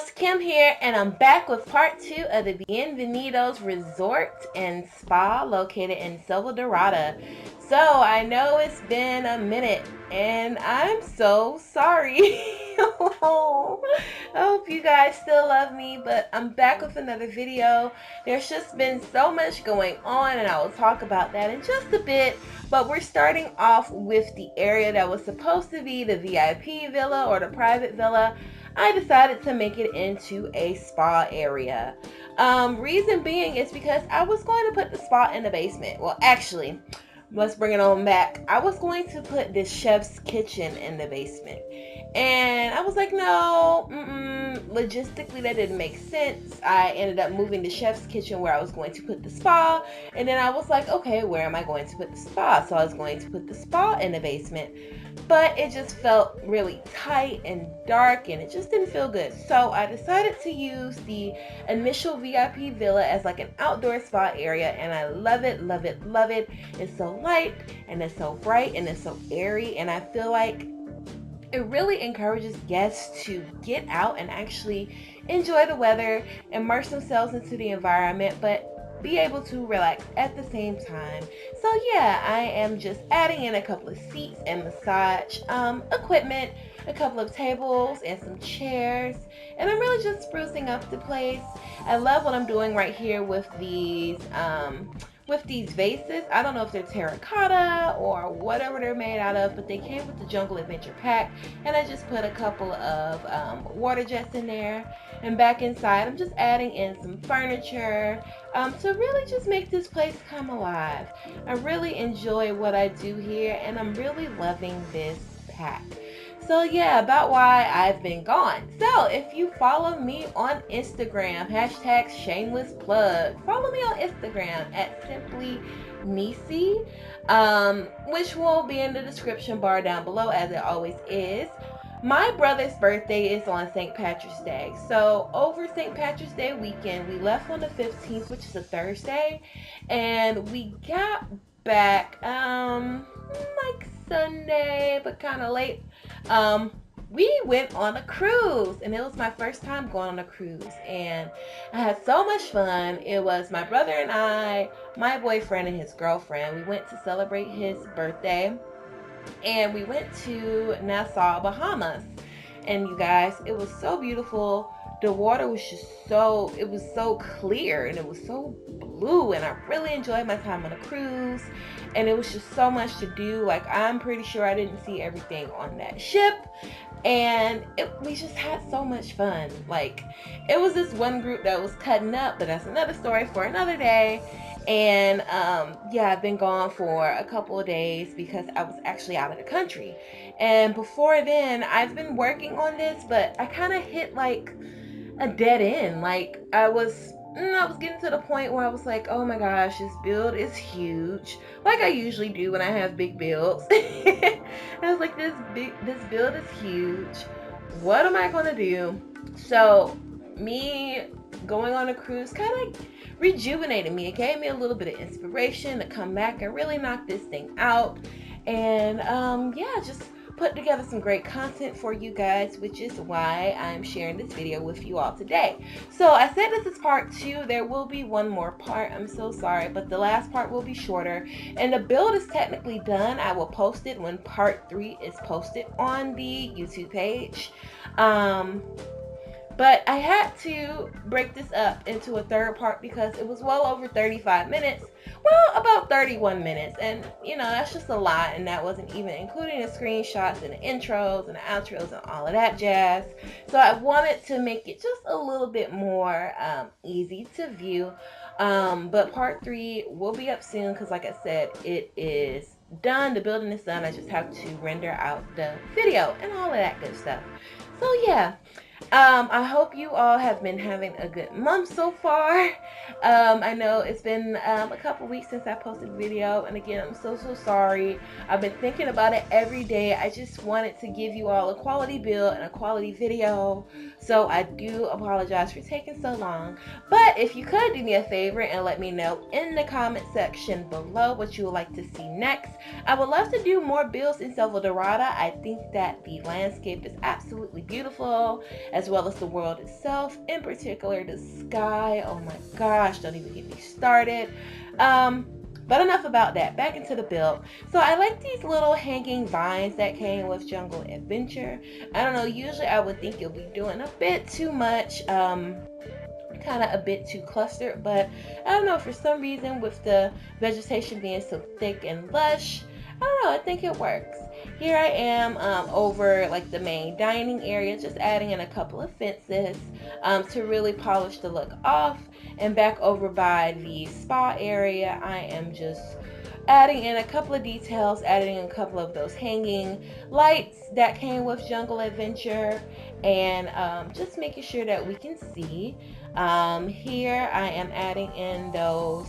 host Kim here, and I'm back with part 2 of the Bienvenidos Resort and Spa located in Selvadorada. So I know it's been a minute, and I'm so sorry. I hope you guys still love me, but I'm back with another video. There's just been so much going on, and I will talk about that in just a bit. But we're starting off with the area that was supposed to be the VIP villa or the private villa. I decided to make it into a spa area. Reason being is because I was going to put the spa in the basement. Well, actually, let's bring it on back. I was going to put this chef's kitchen in the basement. And I was like, no, logistically that didn't make sense. I ended up moving the chef's kitchen where I was going to put the spa. And then I was like, okay, where am I going to put the spa? So I was going to put the spa in the basement. But it just felt really tight and dark, and it just didn't feel good. So I decided to use the initial VIP villa as like an outdoor spa area, and I love it, love it, love it. It's so light, and it's so bright, and it's so airy, and I feel like it really encourages guests to get out and actually enjoy the weather, immerse themselves into the environment, but be able to relax at the same time. So yeah, I am just adding in a couple of seats and massage equipment, a couple of tables and some chairs, and I'm really just sprucing up the place. I love what I'm doing right here with these vases. I don't know if they're terracotta or whatever they're made out of, but they came with the Jungle Adventure pack, and I just put a couple of water jets in there. And back inside, I'm just adding in some furniture to really just make this place come alive. I really enjoy what I do here, and I'm really loving this pack. So yeah, about why I've been gone. So if you follow me on Instagram, hashtag shameless plug, follow me on Instagram at Simply-Nisey, which will be in the description bar down below, as it always is. My brother's birthday is on St. Patrick's Day. So over St. Patrick's Day weekend, we left on the 15th, which is a Thursday, and we got back like Sunday, but kind of late. We went on a cruise, and it was my first time going on a cruise, and I had so much fun. It was my brother and I, my boyfriend and his girlfriend. We went to celebrate his birthday, and we went to Nassau, Bahamas. And you guys, it was so beautiful. The water was just it was so clear, and it was so blue, and I really enjoyed my time on a cruise. And it was just so much to do. Like, I'm pretty sure I didn't see everything on that ship, and we just had so much fun. Like, it was this one group that was cutting up, but that's another story for another day. And yeah, I've been gone for a couple of days because I was actually out of the country. And before then, I've been working on this, but I kind of hit like a dead end. Like, I was getting to the point where I was like, oh my gosh, this build is huge, like I usually do when I have big builds. I was like, this build is huge. What am I gonna do? So me going on a cruise kind of rejuvenated me. It gave me a little bit of inspiration to come back and really knock this thing out. And yeah, just put together some great content for you guys, which is why I'm sharing this video with you all today. So I said this is part 2. There will be one more part. I'm so sorry, but the last part will be shorter, and the build is technically done. I will post it when part 3 is posted on the YouTube page. But I had to break this up into a third part because it was well over 35 minutes. Well, about 31 minutes. And, you know, that's just a lot. And that wasn't even including the screenshots and the intros and the outros and all of that jazz. So I wanted to make it just a little bit more easy to view. But part 3 will be up soon because, like I said, it is done. The building is done. I just have to render out the video and all of that good stuff. So, yeah. I hope you all have been having a good month so far. I know it's been a couple weeks since I posted a video, and again, I'm so sorry. I've been thinking about it every day. I just wanted to give you all a quality build and a quality video, so I do apologize for taking so long. But if you could do me a favor and let me know in the comment section below what you would like to see next. I would love to do more builds in Selvadorada. I think that the landscape is absolutely beautiful, as well as the world itself, in particular the sky. Oh my gosh, don't even get me started. But enough about that. Back into the build. So I like these little hanging vines that came with Jungle Adventure. I don't know, usually I would think you'll be doing a bit too much, kind of a bit too clustered, but I don't know, for some reason with the vegetation being so thick and lush, I don't know, I think it works. Here I am over like the main dining area, just adding in a couple of fences to really polish the look off. And back over by the spa area, I am just adding in a couple of details, adding in a couple of those hanging lights that came with Jungle Adventure, and just making sure that we can see. Here I am adding in those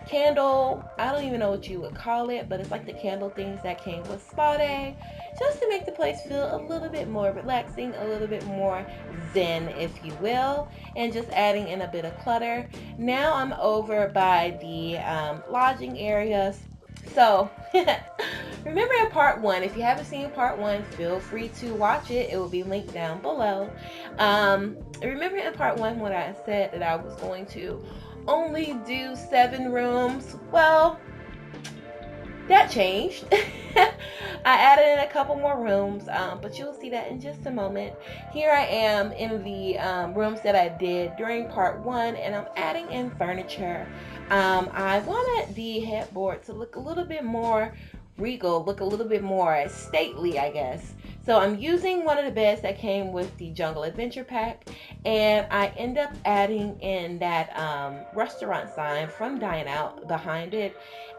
candle, I don't even know what you would call it, but it's like the candle things that came with Spa Day, just to make the place feel a little bit more relaxing, a little bit more zen, if you will, and just adding in a bit of clutter. Now I'm over by the lodging areas. So remember in part one, if you haven't seen part one, feel free to watch it. It will be linked down below. Remember in part one when I said that I was going to only do 7 rooms? Well, that changed. I added in a couple more rooms, but you'll see that in just a moment. Here I am in the rooms that I did during part one, and I'm adding in furniture. I wanted the headboard to look a little bit more regal, look a little bit more stately, I guess. So I'm using one of the beds that came with the Jungle Adventure pack, and I end up adding in that restaurant sign from Dine Out behind it,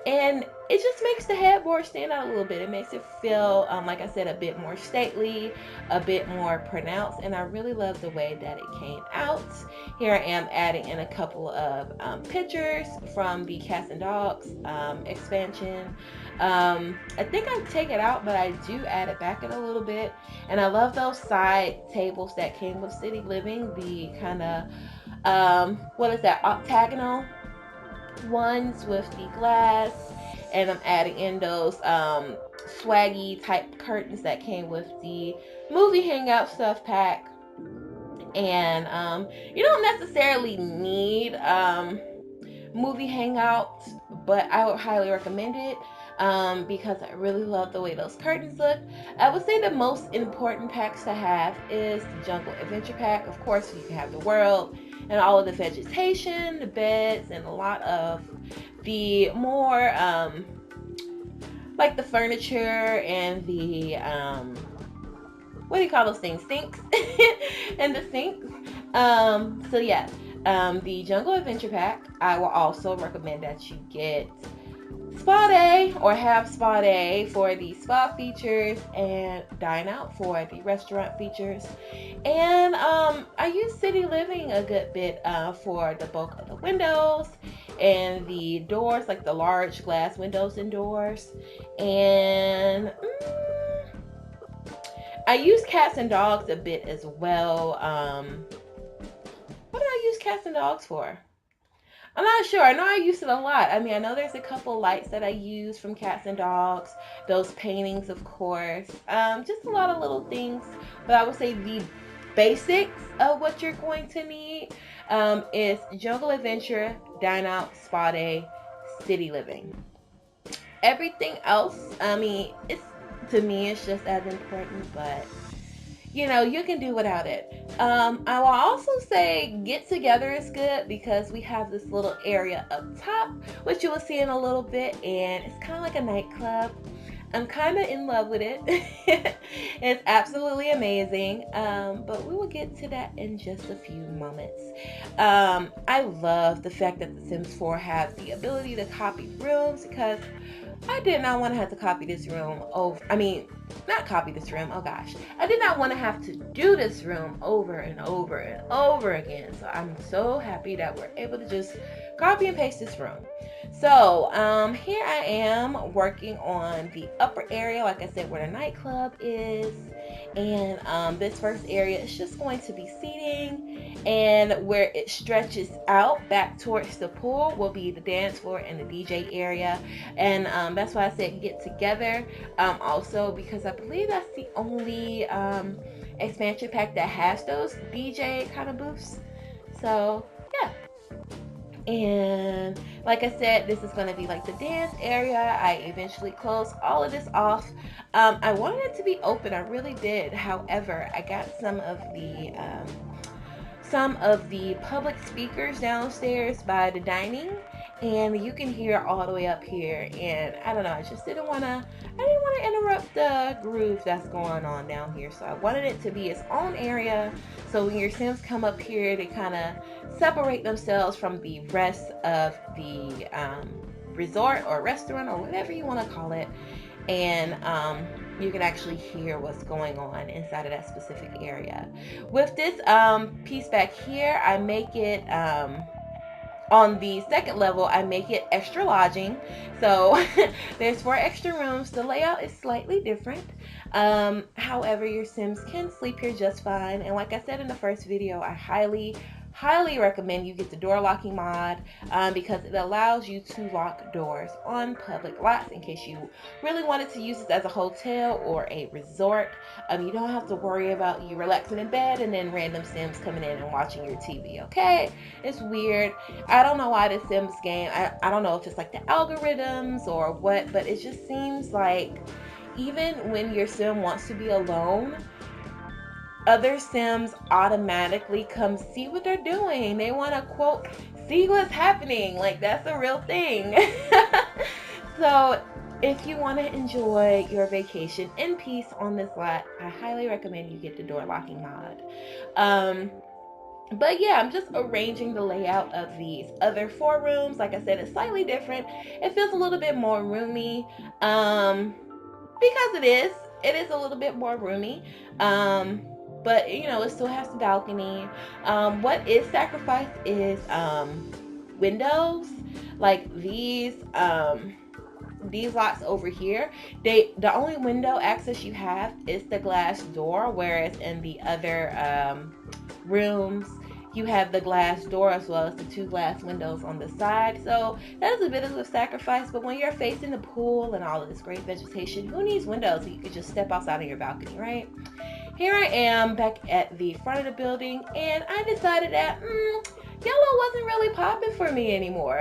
and it just makes the headboard stand out a little bit. It makes it feel, like I said, a bit more stately, a bit more pronounced, and I really love the way that it came out. Here I am adding in a couple of pictures from the Cats and Dogs expansion. I think I take it out, but I do add it back in a little bit. And I love those side tables that came with City Living, the kind of, what is that, octagonal ones with the glass. And I'm adding in those swaggy type curtains that came with the movie hangout stuff pack. And you don't necessarily need movie hangouts, but I would highly recommend it. Because I really love the way those curtains look. I would say the most important packs to have is the Jungle Adventure pack. Of course, you can have the world and all of the vegetation, the beds, and a lot of the more like the furniture and the what do you call those things? Sinks and the sinks. So yeah, the Jungle Adventure pack. I will also recommend that you get Spa Day or have Spa Day for the spa features and Dine Out for the restaurant features. And I use City Living a good bit for the bulk of the windows and the doors, like the large glass windows and doors. And I use Cats and Dogs a bit as well. What do I use Cats and Dogs for? I'm not sure. I know I use it a lot. I mean, I know there's a couple lights that I use from Cats and Dogs. Those paintings, of course. Just a lot of little things. But I would say the basics of what you're going to need is Jungle Adventure, Dine Out, Spa Day, City Living. Everything else, I mean, to me, it's just as important, but you know, you can do without it. I will also say get together is good because we have this little area up top, which you will see in a little bit, and it's kind of like a nightclub. I'm kind of in love with it. It's absolutely amazing, but we will get to that in just a few moments. I love the fact that The Sims 4 has the ability to copy rooms, because I did not want to have to copy this room over. I mean, not copy this room. Oh gosh. I did not want to have to do this room over and over and over again. So I'm so happy that we're able to just copy and paste this room. So here I am working on the upper area, like I said, where the nightclub is. And this first area is just going to be seating, and where it stretches out back towards the pool will be the dance floor and the DJ area. And that's why I said get together, also because I believe that's the only expansion pack that has those DJ kind of booths. So yeah. And like I said, this is going to be like the dance area. I eventually closed all of this off. I wanted it to be open, I really did. However, I got some of the public speakers downstairs by the dining, and you can hear all the way up here. And I don't know, I didn't want to interrupt the groove that's going on down here. So I wanted it to be its own area, so when your Sims come up here, they kind of separate themselves from the rest of the resort or restaurant or whatever you want to call it. And you can actually hear what's going on inside of that specific area. With this piece back here, I make it on the second level, I make it extra lodging. So there's 4 extra rooms. The layout is slightly different. However, your Sims can sleep here just fine. And like I said in the first video, I highly recommend you get the door locking mod, because it allows you to lock doors on public lots in case you really wanted to use this as a hotel or a resort. You don't have to worry about you relaxing in bed and then random Sims coming in and watching your TV. Okay, it's weird. I don't know why the Sims game, I don't know if it's like the algorithms or what, but it just seems like even when your Sim wants to be alone, other Sims automatically come see what they're doing. They want to, quote, see what's happening. Like, that's a real thing. So if you want to enjoy your vacation in peace on this lot, I highly recommend you get the door locking mod. But yeah, I'm just arranging the layout of these other 4 rooms. Like I said, it's slightly different. It feels a little bit more roomy, because it is a little bit more roomy. But you know, it still has the balcony. What is sacrificed is windows. Like these lots over here, the only window access you have is the glass door, whereas in the other rooms you have the glass door as well as the 2 glass windows on the side. So that is a bit of a sacrifice, but when you're facing the pool and all of this great vegetation, who needs windows? You could just step outside of your balcony, right? Here I am back at the front of the building, and I decided that yellow wasn't really popping for me anymore.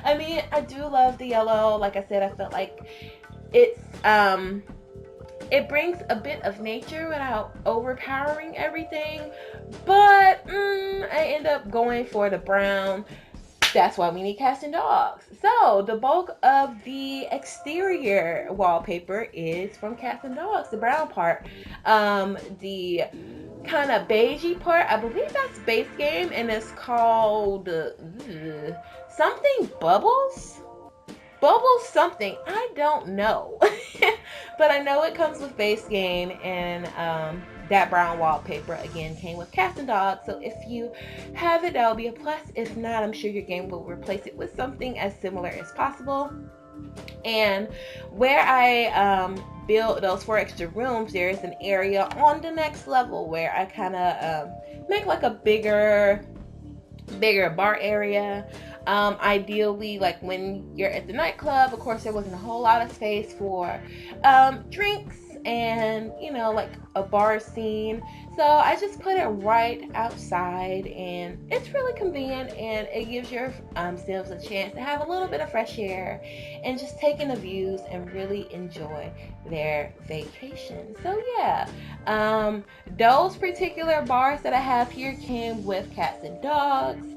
I mean, I do love the yellow. Like I said, I felt like it's it brings a bit of nature without overpowering everything, but I end up going for the brown. That's why we need cats and dogs. So the bulk of the exterior wallpaper is from cats and dogs, the brown part. The kind of beigey part, I believe that's base game, and it's called something bubbles something, I don't know. But I know it comes with base game, and that brown wallpaper again came with cats and dogs. So if you have it, that'll be a plus. If not, I'm sure your game will replace it with something as similar as possible. And where I built those 4 extra rooms, there is an area on the next level where I kind of make like a bigger bar area. Ideally, like when you're at the nightclub, of course there wasn't a whole lot of space for drinks and, you know, like a bar scene. So I just put it right outside, and it's really convenient, and it gives your Sims a chance to have a little bit of fresh air and just take in the views and really enjoy their vacation. So yeah, those particular bars that I have here came with cats and dogs.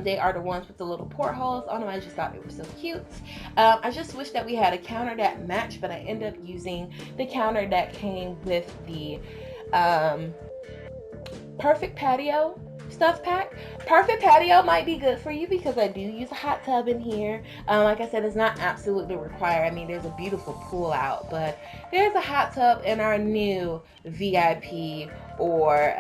They are the ones with the little portholes on them. I just thought they were so cute. I just wish that we had a counter that matched, but I ended up using the counter that came with the Perfect Patio stuff pack. Perfect Patio might be good for you because I do use a hot tub in here. Like I said, it's not absolutely required. I mean, there's a beautiful pool out, but there's a hot tub in our new VIP or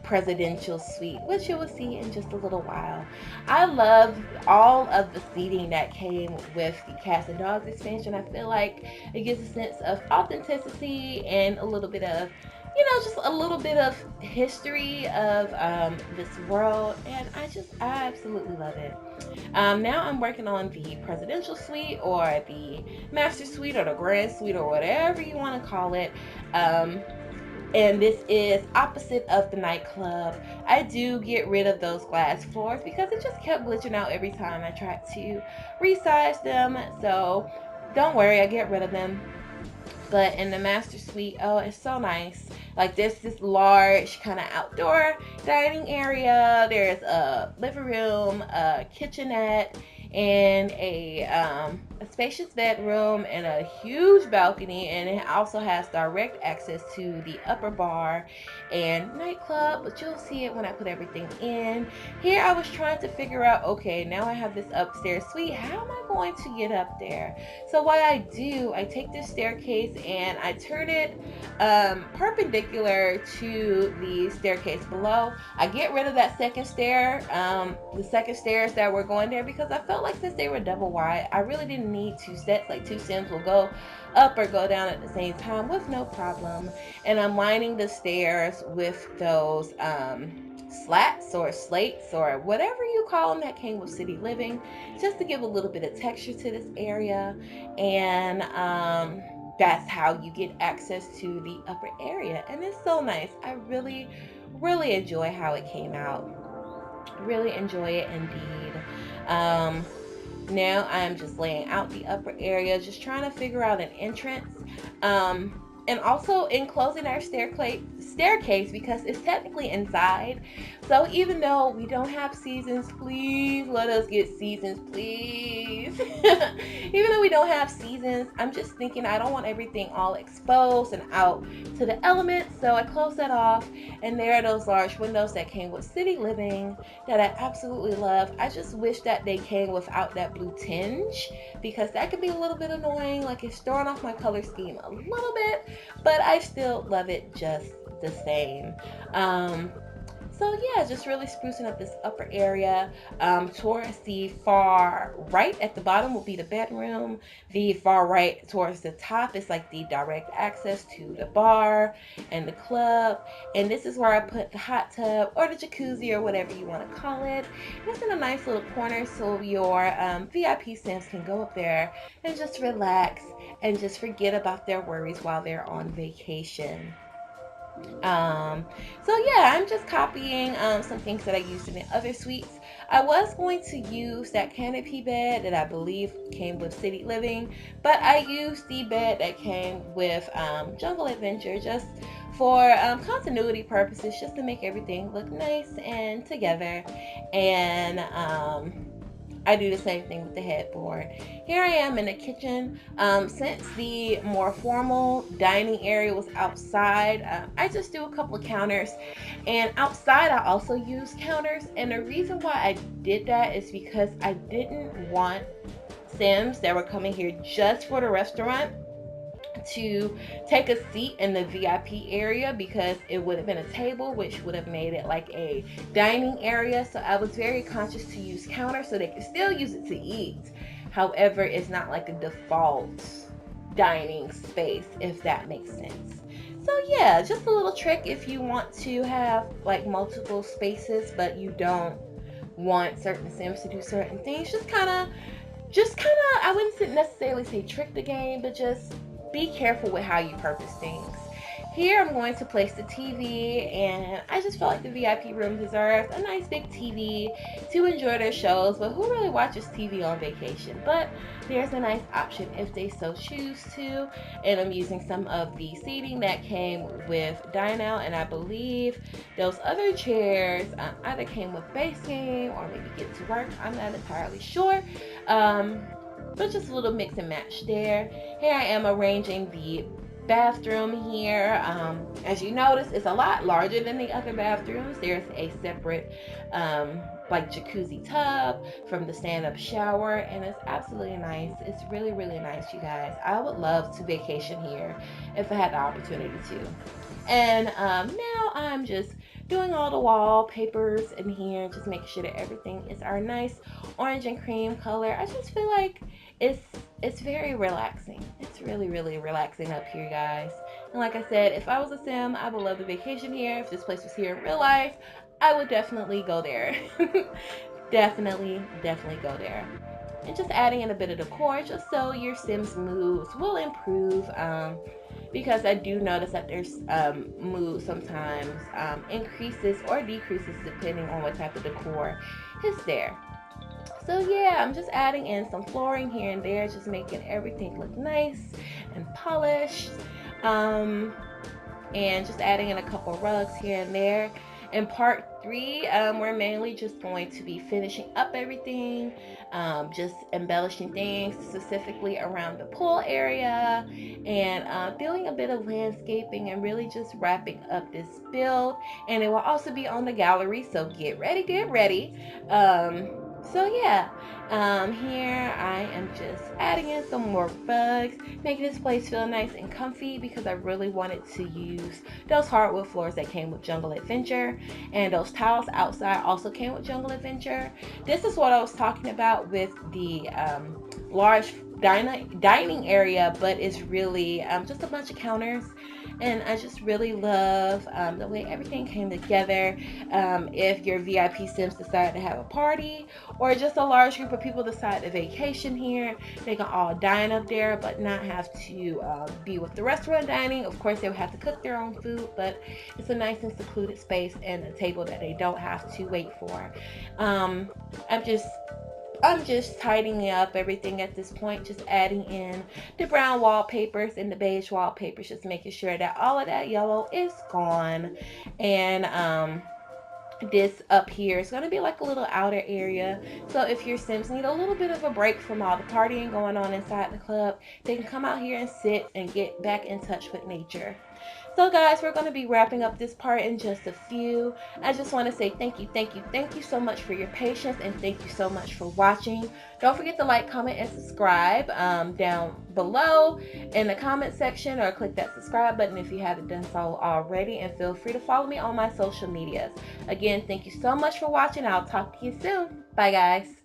presidential suite, which you will see in just a little while. I love all of the seating that came with the Cats and Dogs expansion. I feel like it gives a sense of authenticity and a little bit of, you know, just a little bit of history of this world, and I absolutely love it. Now I'm working on the presidential suite or the master suite or the grand suite or whatever you want to call it. and this is opposite of the nightclub. I do get rid of those glass floors because it just kept glitching out every time I tried to resize them. So don't worry, I get rid of them. But in the master suite, oh, it's so nice. Like there's this large kind of outdoor dining area. There's a living room, a kitchenette, and a spacious bedroom and a huge balcony, and it also has direct access to the upper bar and nightclub, but you'll see it when I put everything in. Here I was trying to figure out, okay, now I have this upstairs suite, how am I going to get up there? So what I do, I take this staircase and I turn it perpendicular to the staircase below. I get rid of that second stair, the second stairs that were going there, because I felt like since they were double wide, I really didn't need two sets. Like two Sims will go up or go down at the same time with no problem. And I'm lining the stairs with those slats or slates or whatever you call them that came with City Living, just to give a little bit of texture to this area. And that's how you get access to the upper area, and it's so nice. I really enjoy how it came out. Really enjoy it indeed. Now I'm just laying out the upper area, just trying to figure out an entrance. And also enclosing our staircase because it's technically inside. So even though we don't have seasons, please let us get seasons, please. Even though we don't have seasons, I'm just thinking I don't want everything all exposed and out to the elements. So I close that off, and there are those large windows that came with City Living that I absolutely love. I just wish that they came without that blue tinge, because that could be a little bit annoying. Like it's throwing off my color scheme a little bit, but I still love it just the same. So yeah, just really sprucing up this upper area. Towards the far right at the bottom will be the bedroom. The far right towards the top is like the direct access to the bar and the club. And this is where I put the hot tub or the jacuzzi or whatever you want to call it. It's in a nice little corner so your VIP Sims can go up there and just relax and just forget about their worries while they're on vacation. Um, so yeah, I'm just copying some things that I used in the other suites. I was going to use that canopy bed that I believe came with City Living, but I used the bed that came with Jungle Adventure just for continuity purposes, just to make everything look nice and together. And I do the same thing with the headboard. Here I am in the kitchen. Since the more formal dining area was outside, I just do a couple of counters. And outside, I also use counters. And the reason why I did that is because I didn't want Sims that were coming here just for the restaurant to take a seat in the VIP area, because it would have been a table, which would have made it like a dining area. So I was very conscious to use counters so they could still use it to eat. However, it's not like a default dining space, if that makes sense. So yeah, just a little trick if you want to have like multiple spaces but you don't want certain Sims to do certain things. Just kind of, I wouldn't necessarily say trick the game, but just be careful with how you purpose things. Here I'm going to place the TV, and I just felt like the VIP room deserves a nice big TV to enjoy their shows, but who really watches TV on vacation? But there's a nice option if they so choose to, and I'm using some of the seating that came with Dine Out, and I believe those other chairs either came with Base Game or maybe Get to Work. I'm not entirely sure. But just a little mix and match there. Here I am arranging the bathroom here. As you notice, it's a lot larger than the other bathrooms. There's a separate like jacuzzi tub from the stand-up shower, and it's absolutely nice. It's really nice, you guys. I would love to vacation here if I had the opportunity to. And now I'm just doing all the wallpapers in here, just making sure that everything is our nice orange and cream color. I just feel like it's very relaxing. It's really relaxing up here, guys. And like I said, if I was a Sim, I would love the vacation here. If this place was here in real life, I would definitely go there. definitely go there. And just adding in a bit of decor just so your Sims moods will improve. because I do notice that there's mood sometimes increases or decreases depending on what type of decor is there. So yeah, I'm just adding in some flooring here and there, just making everything look nice and polished. And just adding in a couple rugs here and there. In part 3, we're mainly just going to be finishing up everything, just embellishing things specifically around the pool area, and doing a bit of landscaping and really just wrapping up this build. And it will also be on the gallery, so get ready, get ready. So yeah, here I am just adding in some more rugs, making this place feel nice and comfy because I really wanted to use those hardwood floors that came with Jungle Adventure, and those towels outside also came with Jungle Adventure. This is what I was talking about with the large dining area, but it's really just a bunch of counters, and I just really love the way everything came together. If your VIP Sims decide to have a party, or just a large group of people decide to vacation here, they can all dine up there but not have to be with the restaurant dining. Of course, they would have to cook their own food, but it's a nice and secluded space and a table that they don't have to wait for. um, i'm just I'm just tidying up everything at this point, just adding in the brown wallpapers and the beige wallpapers, just making sure that all of that yellow is gone. And this up here is going to be like a little outer area, so if your Sims need a little bit of a break from all the partying going on inside the club, they can come out here and sit and get back in touch with nature. So guys, we're going to be wrapping up this part in just a few. I just want to say thank you, thank you, thank you so much for your patience, and thank you so much for watching. Don't forget to like, comment, and subscribe down below in the comment section, or click that subscribe button if you haven't done so already, and feel free to follow me on my social medias. Again, thank you so much for watching. I'll talk to you soon. Bye guys.